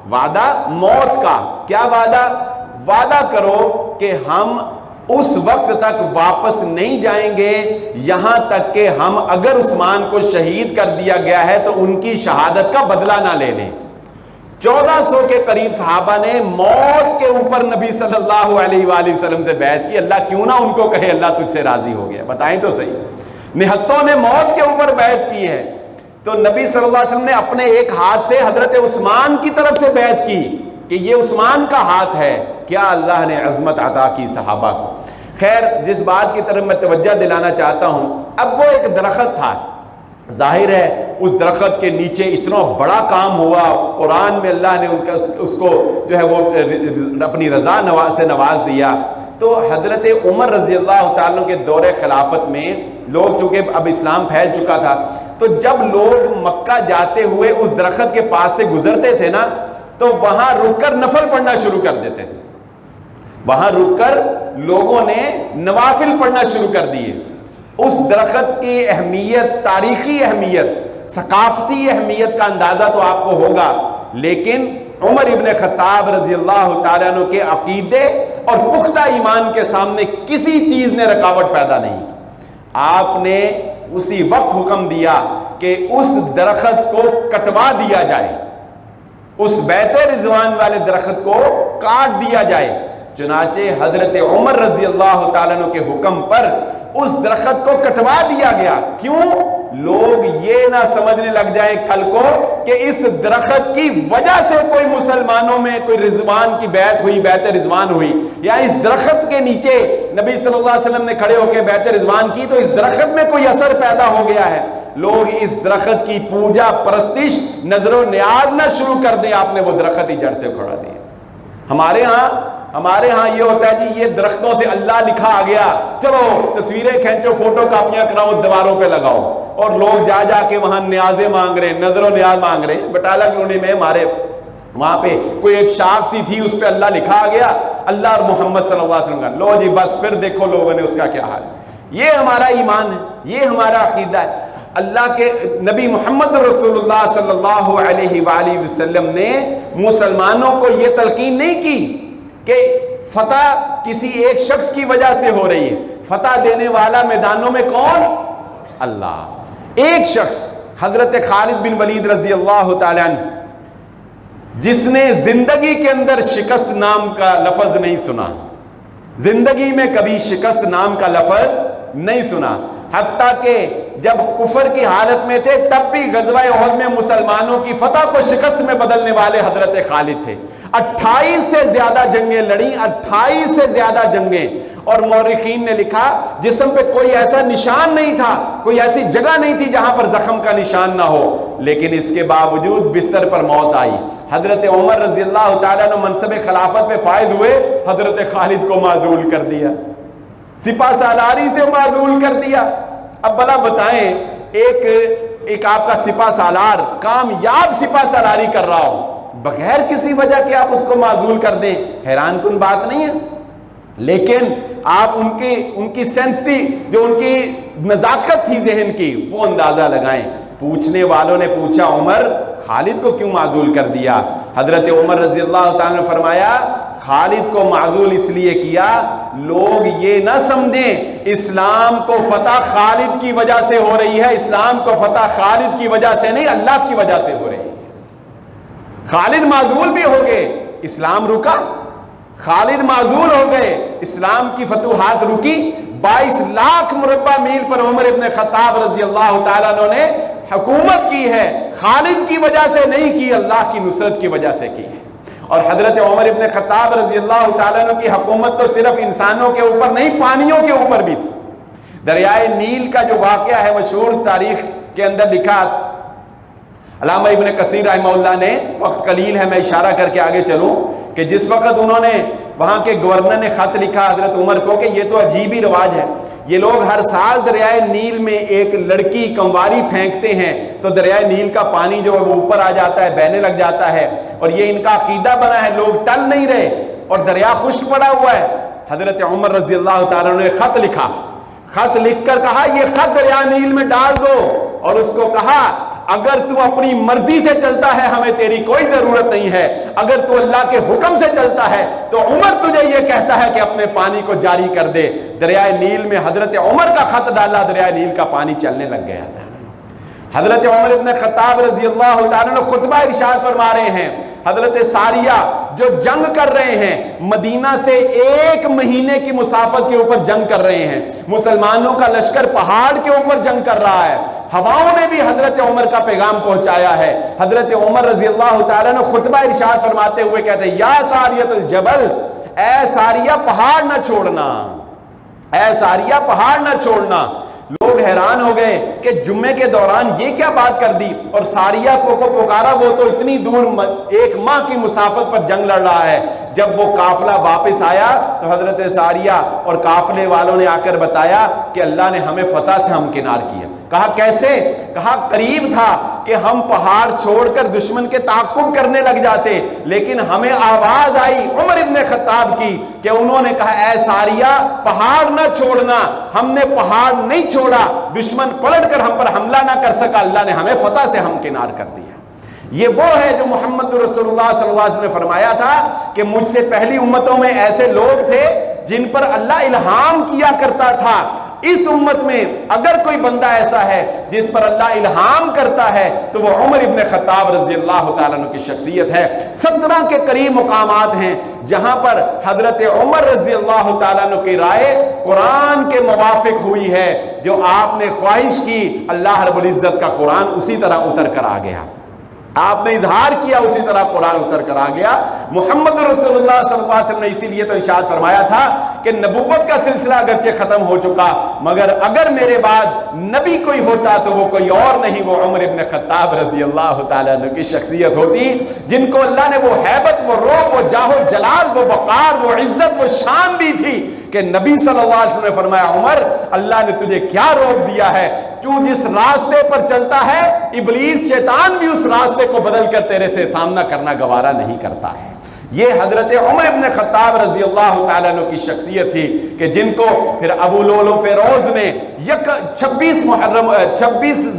وعدہ موت کا. کیا وعدہ؟ وعدہ کرو کہ ہم اس وقت تک واپس نہیں جائیں گے یہاں تک کہ ہم اگر عثمان کو شہید کر دیا گیا ہے تو ان کی شہادت کا بدلہ نہ لے لیں. 1400 کے قریب صحابہ نے موت کے اوپر نبی صلی اللہ علیہ وآلہ وسلم سے بیعت کی. اللہ کیوں نہ ان کو کہے اللہ تجھ سے راضی ہو گیا, بتائیں تو صحیح. نہتوں نے موت کے اوپر بیعت کی ہے. تو نبی صلی اللہ علیہ وسلم نے اپنے ایک ہاتھ سے حضرت عثمان کی طرف سے بیعت کی کہ یہ عثمان کا ہاتھ ہے. کیا اللہ نے عظمت عطا کی صحابہ کو. خیر, جس بات کی طرف میں توجہ دلانا چاہتا ہوں, اب وہ ایک درخت تھا, ظاہر ہے اس درخت کے نیچے اتنا بڑا کام ہوا, قرآن میں اللہ نے اس کو جو ہے وہ اپنی رضا سے نواز دیا. تو حضرت عمر رضی اللہ تعالیٰ کے دور خلافت میں لوگ, چونکہ اب اسلام پھیل چکا تھا, تو جب لوگ مکہ جاتے ہوئے اس درخت کے پاس سے گزرتے تھے نا, تو وہاں رک کر نفل پڑھنا شروع کر دیتے. وہاں رک کر لوگوں نے نوافل پڑھنا شروع کر دیے. اس درخت کی اہمیت, تاریخی اہمیت, ثقافتی اہمیت کا اندازہ تو آپ کو ہوگا, لیکن عمر ابن خطاب رضی اللہ تعالیٰ عنہ کے عقیدے اور پختہ ایمان کے سامنے کسی چیز نے رکاوٹ پیدا نہیں کی. آپ نے اسی وقت حکم دیا کہ اس درخت کو کٹوا دیا جائے, اس بیعت رضوان والے درخت کو کاٹ دیا جائے. چنانچہ حضرت عمر رضی اللہ تعالیٰ عنہ کے حکم پر اس درخت کو کٹوا دیا گیا. کیوں؟ لوگ یہ نہ سمجھنے لگ جائیں کل کو کہ اس درخت کی وجہ سے کوئی مسلمانوں میں کوئی رضوان کی بیعت ہوئی, بیعت رضوان ہوئی, یا اس درخت کے نیچے نبی صلی اللہ علیہ وسلم نے کھڑے ہو کے بیعت رضوان کی تو اس درخت میں کوئی اثر پیدا ہو گیا ہے. لوگ اس درخت کی پوجا پرستش نظر و نیاز نہ شروع کر دیں، آپ نے وہ درخت ہی جڑ سے اکھڑا دیا۔ ہمارے ہاں یہ ہوتا ہے جی یہ درختوں سے اللہ لکھا آ گیا، چلو تصویریں کھینچو، فوٹو کاپیاں کراؤ، دیواروں پہ لگاؤ، اور لوگ جا جا کے وہاں نیازیں مانگ رہے ہیں، نظر و نیاز مانگ رہے ہیں۔ بٹالہ کالونی میں ہمارے وہاں پہ کوئی ایک شاخ سی تھی، اس پہ اللہ لکھا آ گیا، اللہ اور محمد صلی اللہ علیہ وسلم کا، لو جی بس پھر دیکھو لوگوں نے اس کا کیا حال۔ یہ ہمارا ایمان ہے، یہ ہمارا عقیدہ ہے۔ اللہ کے نبی محمد رسول اللہ صلی اللہ علیہ وآلہ وسلم نے مسلمانوں کو یہ تلقین نہیں کی کہ فتح کسی ایک شخص کی وجہ سے ہو رہی ہے۔ فتح دینے والا میدانوں میں کون؟ اللہ۔ ایک شخص حضرت خالد بن ولید رضی اللہ تعالیٰ عنہ، جس نے زندگی کے اندر شکست نام کا لفظ نہیں سنا، زندگی میں کبھی شکست نام کا لفظ نہیں سنا، حتیٰ کہ جب کفر کی حالت میں تھے تب بھی غزوہ احد میں مسلمانوں کی فتح کو شکست میں بدلنے والے حضرت خالد تھے۔ 28 سے زیادہ جنگیں لڑیں، 28 سے زیادہ جنگیں، اور مورخین نے لکھا جسم پہ کوئی ایسا نشان نہیں تھا، کوئی ایسی جگہ نہیں تھی جہاں پر زخم کا نشان نہ ہو، لیکن اس کے باوجود بستر پر موت آئی۔ حضرت عمر رضی اللہ تعالیٰ عنہ منصب خلافت پہ فائز ہوئے، حضرت خالد کو معزول کر دیا، سپہ سالاری سے معزول کر دیا۔ اب بلا بتائیں ایک آپ کا سپہ سالار کامیاب سپہ سالاری کر رہا ہو، بغیر کسی وجہ کے آپ اس کو معزول کر دیں، حیران کن بات نہیں ہے؟ لیکن آپ ان کی سینسٹی، جو ان کی نزاکت تھی ذہن کی، وہ اندازہ لگائیں۔ پوچھنے والوں نے پوچھا عمر خالد کو کیوں معزول کر دیا؟ حضرت عمر رضی اللہ تعالیٰ نے فرمایا خالد کو معزول اس لیے کیا لوگ یہ نہ سمجھیں اسلام کو فتح خالد کی وجہ سے ہو رہی ہے، اسلام کو فتح خالد کی وجہ سے نہیں، اللہ کی وجہ سے ہو رہی ہے۔ خالد معزول بھی ہو گئے، اسلام رکا، خالد معزول ہو گئے، اسلام کی فتوحات رکی۔ 22 لاکھ مربع میل پر عمر ابن خطاب رضی اللہ تعالیٰ عنہ نے حکومت کی ہے، خالد کی وجہ سے نہیں کی، اللہ کی نصرت کی وجہ سے کی ہے۔ اور حضرت عمر ابن خطاب رضی اللہ تعالیٰ عنہ کی حکومت تو صرف انسانوں کے اوپر نہیں، پانیوں کے اوپر بھی تھی۔ دریائے نیل کا جو واقعہ ہے مشہور تاریخ کے اندر لکھا، علامہ ابن کثیر رحمہ اللہ نے، وقت قلیل ہے میں اشارہ کر کے آگے چلوں، کہ جس وقت انہوں نے وہاں کے گورنر نے خط لکھا حضرت عمر کو کہ یہ تو عجیب ہی رواج ہے، یہ لوگ ہر سال دریائے نیل میں ایک لڑکی کمواری پھینکتے ہیں تو دریائے نیل کا پانی جو ہے وہ اوپر آ جاتا ہے، بہنے لگ جاتا ہے، اور یہ ان کا عقیدہ بنا ہے، لوگ ٹل نہیں رہے اور دریا خشک پڑا ہوا ہے۔ حضرت عمر رضی اللہ تعالیٰ نے خط لکھا، خط لکھ کر کہا یہ خط دریا نیل میں ڈال دو، اور اس کو کہا اگر تو اپنی مرضی سے چلتا ہے ہمیں تیری کوئی ضرورت نہیں ہے، اگر تو اللہ کے حکم سے چلتا ہے تو عمر تجھے یہ کہتا ہے کہ اپنے پانی کو جاری کر دے۔ دریائے نیل میں حضرت عمر کا خط ڈالا، دریائے نیل کا پانی چلنے لگ گیا تھا۔ حضرت عمر ابن خطاب رضی اللہ تعالیٰ نے خطبہ ارشاد فرما رہے ہیں، حضرت ساریہ جو جنگ کر رہے ہیں، مدینہ سے 1 مہینے کی مسافت کے اوپر جنگ کر رہے ہیں، مسلمانوں کا لشکر پہاڑ کے اوپر جنگ کر رہا ہے، ہواؤں نے بھی حضرت عمر کا پیغام پہنچایا ہے۔ حضرت عمر رضی اللہ تعالیٰ نے خطبہ ارشاد فرماتے ہوئے کہتے ہیں یا ساریۃ الجبل، اے ساریہ پہاڑ نہ چھوڑنا، اے ساریہ پہاڑ نہ چھوڑنا۔ لوگ حیران ہو گئے کہ جمعے کے دوران یہ کیا بات کر دی، اور ساریہ کو پکارا، وہ تو اتنی دور 1 ماہ کی مسافت پر جنگ لڑ رہا ہے۔ جب وہ قافلہ واپس آیا تو حضرت ساریہ اور قافلے والوں نے آ کر بتایا کہ اللہ نے ہمیں فتح سے ہمکنار کیا۔ کہا کیسے؟ کہا قریب تھا کہ ہم پہاڑ چھوڑ کر دشمن کے تعاقب کرنے لگ جاتے، لیکن ہمیں آواز آئی عمر ابن خطاب کی کہ انہوں نے کہا اے ساریہ پہاڑ نہ چھوڑنا، ہم نے پہاڑ نہیں چھوڑا، دشمن پلٹ کر ہم پر حملہ نہ کر سکا، اللہ نے ہمیں فتح سے ہمکنار کر دیا۔ یہ وہ ہے جو محمد رسول اللہ صلی اللہ علیہ وسلم نے فرمایا تھا کہ مجھ سے پہلی امتوں میں ایسے لوگ تھے جن پر اللہ الہام کیا کرتا تھا، اس امت میں اگر کوئی بندہ ایسا ہے جس پر اللہ الہام کرتا ہے تو وہ عمر ابن خطاب رضی اللہ تعالیٰ عنہ کی شخصیت ہے۔ 17 کے قریب مقامات ہیں جہاں پر حضرت عمر رضی اللہ تعالیٰ عنہ کی رائے قرآن کے موافق ہوئی ہے، جو آپ نے خواہش کی اللہ رب العزت کا قرآن اسی طرح اتر کر آ گیا۔ آپ نے اظہار کیا، اسی طرح قرآن اتر کر آ گیا۔ محمد رسول اللہ صلی اللہ علیہ وسلم نے اسی لیے تو ارشاد فرمایا تھا کہ نبوت کا سلسلہ اگرچہ ختم ہو چکا، مگر اگر میرے بعد نبی کوئی ہوتا تو وہ کوئی اور نہیں، وہ عمر ابن خطاب رضی اللہ تعالیٰ عنہ کی شخصیت ہوتی، جن کو اللہ نے وہ ہیبت، وہ روب، وہ جاہ و جلال، وہ وقار، وہ عزت، وہ شان دی تھی کہ نبی صلی اللہ علیہ وسلم نے فرمایا عمر اللہ نے تجھے کیا روب دیا ہے، تو جس راستے پر چلتا ہے ابلیس شیطان بھی اس راستے کو بدل کر تیرے سے سامنا کرنا گوارا نہیں کرتا ہے۔ یہ حضرت عمر ابن خطاب رضی اللہ تعالیٰ عنہ کی شخصیت تھی کہ جن کو پھر ابو لولو فیروز نے 26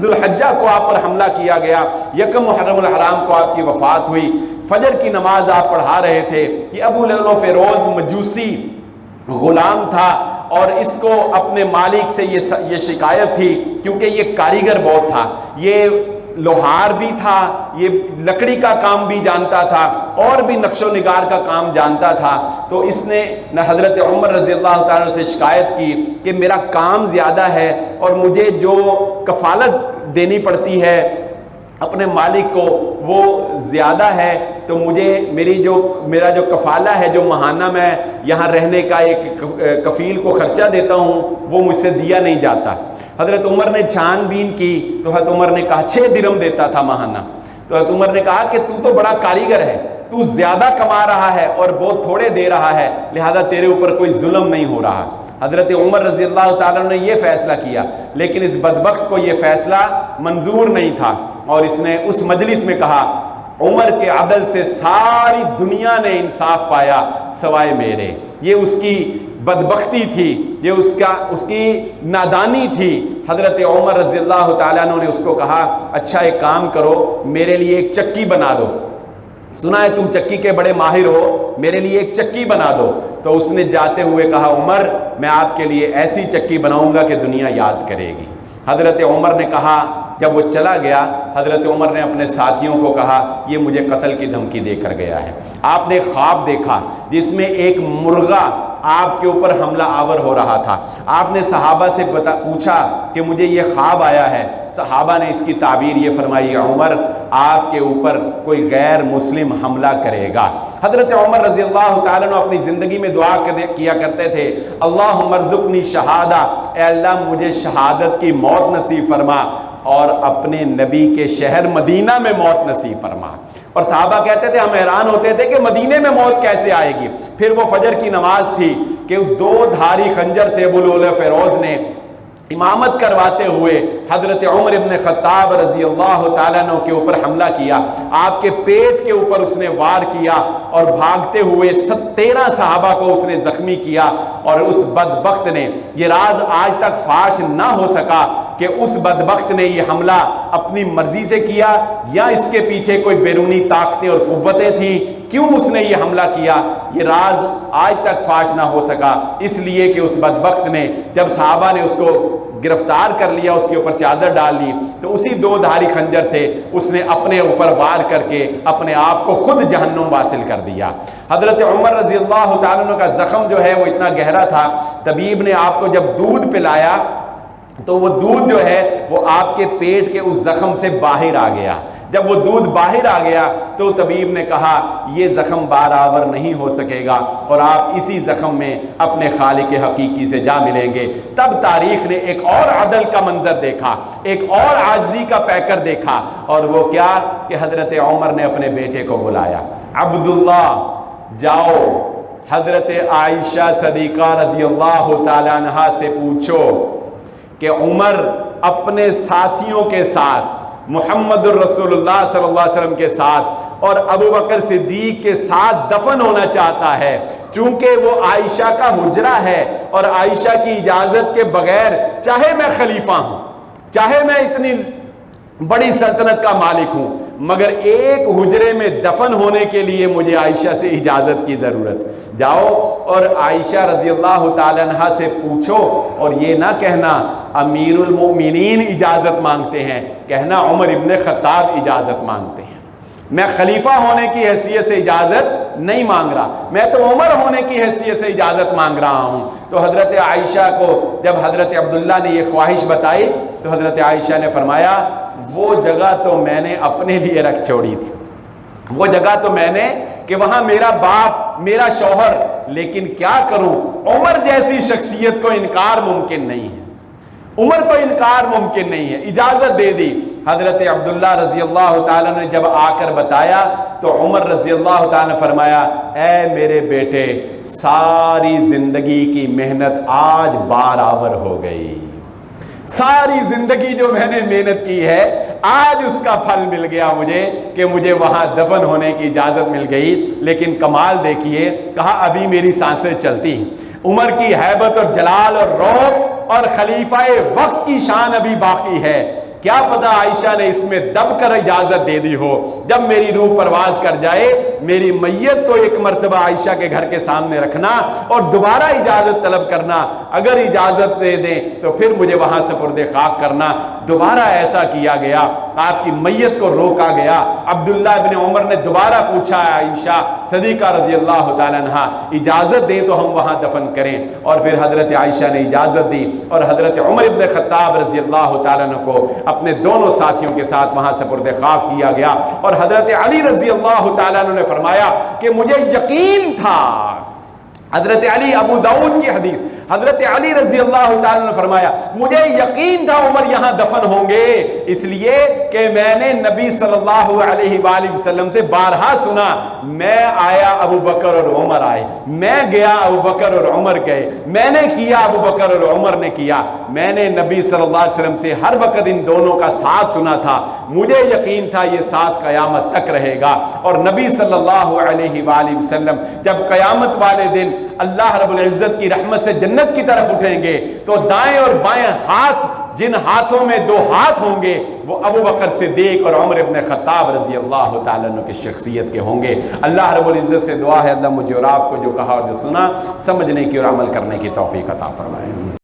ذوالحجہ کو آپ پر حملہ کیا گیا، 1 محرم الحرام کو آپ کی وفات ہوئی، فجر کی نماز آپ پڑھا رہے تھے۔ یہ ابو لولو فیروز مجوسی غلام تھا اور اس کو اپنے مالک سے یہ شکایت تھی، کیونکہ یہ کاریگر بہت تھا، یہ لوہار بھی تھا، یہ لکڑی کا کام بھی جانتا تھا اور بھی نقش و نگار کا کام جانتا تھا، تو اس نے حضرت عمر رضی اللہ تعالیٰ سے شکایت کی کہ میرا کام زیادہ ہے اور مجھے جو کفالت دینی پڑتی ہے اپنے مالک کو وہ زیادہ ہے، تو مجھے میرا جو کفالہ ہے، جو ماہانہ میں یہاں رہنے کا ایک کفیل کو خرچہ دیتا ہوں وہ مجھ سے دیا نہیں جاتا۔ حضرت عمر نے چھان بین کی تو حضرت عمر نے کہا 6 درہم دیتا تھا ماہانہ، تو حضرت عمر نے کہا کہ تو بڑا کاریگر ہے، تو زیادہ کما رہا ہے اور بہت تھوڑے دے رہا ہے، لہذا تیرے اوپر کوئی ظلم نہیں ہو رہا۔ حضرت عمر رضی اللہ تعالیٰ نے یہ فیصلہ کیا، لیکن اس بدبخت کو یہ فیصلہ منظور نہیں تھا اور اس نے اس مجلس میں کہا عمر کے عدل سے ساری دنیا نے انصاف پایا سوائے میرے۔ یہ اس کی بدبختی تھی، یہ اس کی نادانی تھی۔ حضرت عمر رضی اللہ تعالیٰ عنہ نے اس کو کہا اچھا ایک کام کرو، میرے لیے ایک چکی بنا دو، سنا ہے تم چکی کے بڑے ماہر ہو، میرے لیے ایک چکی بنا دو۔ تو اس نے جاتے ہوئے کہا عمر میں آپ کے لیے ایسی چکی بناؤں گا کہ دنیا یاد کرے گی۔ حضرت عمر نے کہا، جب وہ چلا گیا حضرت عمر نے اپنے ساتھیوں کو کہا یہ مجھے قتل کی دھمکی دے کر گیا ہے۔ آپ نے خواب دیکھا جس میں ایک مرغا آپ کے اوپر حملہ آور ہو رہا تھا۔ آپ نے صحابہ سے پوچھا کہ مجھے یہ خواب آیا ہے، صحابہ نے اس کی تعبیر یہ فرمائی عمر آپ کے اوپر کوئی غیر مسلم حملہ کرے گا۔ حضرت عمر رضی اللہ تعالیٰ عنہ اپنی زندگی میں دعا کیا کرتے تھے اللہم ارزقنی شہادہ، اے اللہ مجھے شہادت کی موت نصیب فرما اور اپنے نبی کے شہر مدینہ میں موت نصیب فرما۔ اور صحابہ کہتے تھے ہم حیران ہوتے تھے کہ مدینے میں موت کیسے آئے گی۔ پھر وہ فجر کی نماز تھی کہ 2 دھاری خنجر سے ابو لولو فیروز نے امامت کرواتے ہوئے حضرت عمر ابن خطاب رضی اللہ تعالیٰ عنہ کے اوپر حملہ کیا، آپ کے پیٹ کے اوپر اس نے وار کیا اور بھاگتے ہوئے 13 صحابہ کو اس نے زخمی کیا۔ اور اس بدبخت نے، یہ راز آج تک فاش نہ ہو سکا کہ اس بدبخت نے یہ حملہ اپنی مرضی سے کیا یا اس کے پیچھے کوئی بیرونی طاقتیں اور قوتیں تھیں، کیوں اس نے یہ حملہ کیا، یہ راز آج تک فاش نہ ہو سکا، اس لیے کہ اس بدبخت نے جب صحابہ نے اس کو گرفتار کر لیا، اس کے اوپر چادر ڈال لی، تو اسی 2 دھاری خنجر سے اس نے اپنے اوپر وار کر کے اپنے آپ کو خود جہنم واصل کر دیا۔ حضرت عمر رضی اللہ تعالیٰ عنہ کا زخم جو ہے وہ اتنا گہرا تھا، طبیب نے آپ کو جب دودھ پلایا تو وہ دودھ جو ہے وہ آپ کے پیٹ کے اس زخم سے باہر آ گیا۔ جب وہ دودھ باہر آ گیا تو طبیب نے کہا یہ زخم بار آور نہیں ہو سکے گا اور آپ اسی زخم میں اپنے خالق حقیقی سے جا ملیں گے۔ تب تاریخ نے ایک اور عدل کا منظر دیکھا، ایک اور عاجزی کا پیکر دیکھا، اور وہ کیا کہ حضرت عمر نے اپنے بیٹے کو بلایا، عبداللہ جاؤ حضرت عائشہ صدیقہ رضی اللہ تعالی عنہا سے پوچھو کہ عمر اپنے ساتھیوں کے ساتھ، محمد الرسول اللہ صلی اللہ علیہ وسلم کے ساتھ اور ابو بکر صدیق کے ساتھ دفن ہونا چاہتا ہے، چونکہ وہ عائشہ کا حجرہ ہے اور عائشہ کی اجازت کے بغیر چاہے میں خلیفہ ہوں، چاہے میں اتنی بڑی سلطنت کا مالک ہوں، مگر ایک حجرے میں دفن ہونے کے لیے مجھے عائشہ سے اجازت کی ضرورت۔ جاؤ اور عائشہ رضی اللہ تعالی عنہ سے پوچھو، اور یہ نہ کہنا امیر المؤمنین اجازت مانگتے ہیں، کہنا عمر ابن خطاب اجازت مانگتے ہیں۔ میں خلیفہ ہونے کی حیثیت سے اجازت نہیں مانگ رہا، میں تو عمر ہونے کی حیثیت سے اجازت مانگ رہا ہوں۔ تو حضرت عائشہ کو جب حضرت عبداللہ نے یہ خواہش بتائی تو حضرت عائشہ نے فرمایا وہ جگہ تو میں نے اپنے لیے رکھ چھوڑی تھی، وہ جگہ تو میں نے کہ وہاں میرا باپ، میرا شوہر، لیکن کیا کروں، عمر جیسی شخصیت کو انکار ممکن نہیں ہے، عمر کو انکار ممکن نہیں ہے، اجازت دے دی۔ حضرت عبداللہ رضی اللہ تعالیٰ نے جب آ کر بتایا تو عمر رضی اللہ تعالیٰ نے فرمایا، اے میرے بیٹے، ساری زندگی کی محنت آج برابر ہو گئی، ساری زندگی جو میں نے محنت کی ہے آج اس کا پھل مل گیا مجھے کہ مجھے وہاں دفن ہونے کی اجازت مل گئی۔ لیکن کمال دیکھیے، کہا ابھی میری سانسیں چلتی ہیں، عمر کی ہیبت اور جلال اور رعب اور خلیفہ وقت کی شان ابھی باقی ہے، کیا پتہ عائشہ نے اس میں دب کر اجازت دے دی ہو، جب میری روح پرواز کر جائے میری میت کو ایک مرتبہ عائشہ کے گھر کے سامنے رکھنا اور دوبارہ اجازت طلب کرنا، اگر اجازت دے دیں تو پھر مجھے وہاں سپرد خاک کرنا۔ دوبارہ ایسا کیا گیا، آپ کی میت کو روکا گیا۔ عبداللہ ابن عمر نے دوبارہ پوچھا، عائشہ صدیقہ رضی اللہ تعالیٰ عنہا اجازت دیں تو ہم وہاں دفن کریں، اور پھر حضرت عائشہ نے اجازت دی اور حضرت عمر ابن خطاب رضی اللہ تعالیٰ عنہ کو اپنے دونوں ساتھیوں کے ساتھ وہاں سپرد خاک کیا گیا۔ اور حضرت علی رضی اللہ تعالیٰ عنہ نے فرمایا کہ مجھے یقین تھا، حضرت علی، ابو داؤد کی حدیث، حضرت علی رضی اللہ تعالیٰ نے فرمایا مجھے یقین تھا عمر یہاں دفن ہوں گے، اس لیے کہ میں نے نبی صلی اللہ علیہ وآلہ وسلم سے بارہا سنا، میں آیا ابو بکر اور عمر آئے، میں گیا ابو بکر اور عمر گئے، میں نے کیا ابو بکر اور عمر نے کیا، میں نے نبی صلی اللہ علیہ وسلم سے ہر وقت ان دونوں کا ساتھ سنا تھا، مجھے یقین تھا یہ ساتھ قیامت تک رہے گا۔ اور نبی صلی اللہ علیہ وآلہ وسلم جب قیامت والے دن اللہ رب العزت کی رحمت سے جنت کی طرف اٹھیں گے تو دائیں اور بائیں ہاتھ، جن ہاتھوں میں دو ہاتھ ہوں گے وہ ابو بکر صدیق اور عمر ابن خطاب رضی اللہ تعالیٰ عنہ کی شخصیت کے ہوں گے۔ اللہ رب العزت سے دعا ہے اللہ مجھے اور آپ کو جو کہا اور جو سنا سمجھنے کی اور عمل کرنے کی توفیق عطا فرمائے۔